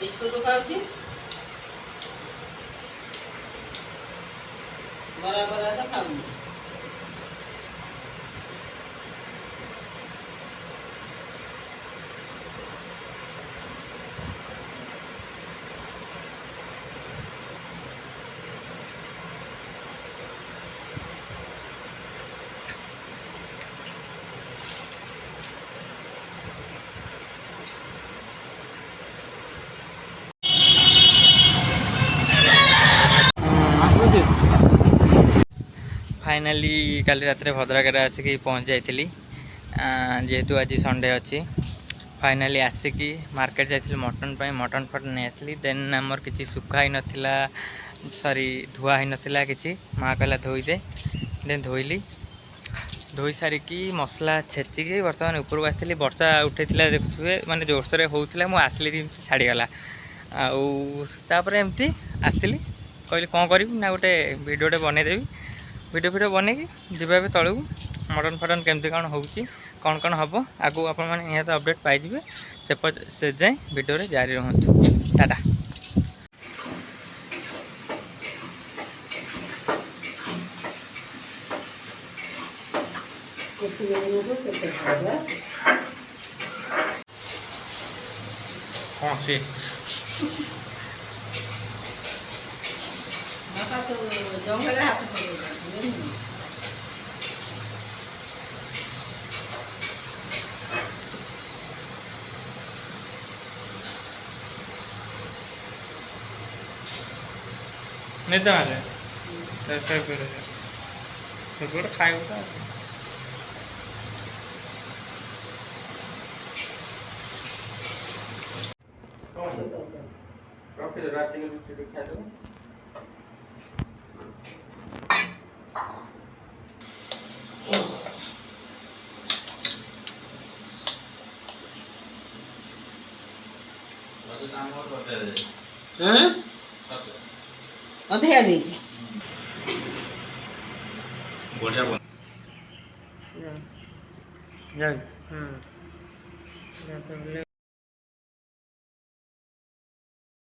Biscuit ଖାଉଛି ବରା ବରା ତ ଖାଉନି। फाइनाली काली रात भद्रक आसिक पहुँच जाइली जेहेतु आज संडे अच्छी फाइनाली आसिकी मार्केट जाइली मटन मटन फटन नहीं आसली देन आमर किसी सुखा ही नाला सॉरी धुआ ही नाला कि माँ कहला धोईदे देन धोइली धोई सारिकी मसला छेचिकी बर्तमान उपरको आसली वर्षा उठे देखुए माने जोरसोर होता मुझे आसली छाड़गला आपर एमती आसली कहली कौन करी ना गोटे भिडियोटे बनईदेवी भिडियो बनईकी जीवा तलू मटन फटन केमती कौन हो कौन कौन हम आगू आप निहत अपडेट पाइबे से जाए भिडियो जारी रुहतु टाटा। हाँ सी ଜଙ୍ଗଲରେ ହାତ ପକେଇଲା नहीं तो खाए रखी रात खाई ଅଧିକା ଦେଇଛି बढ़िया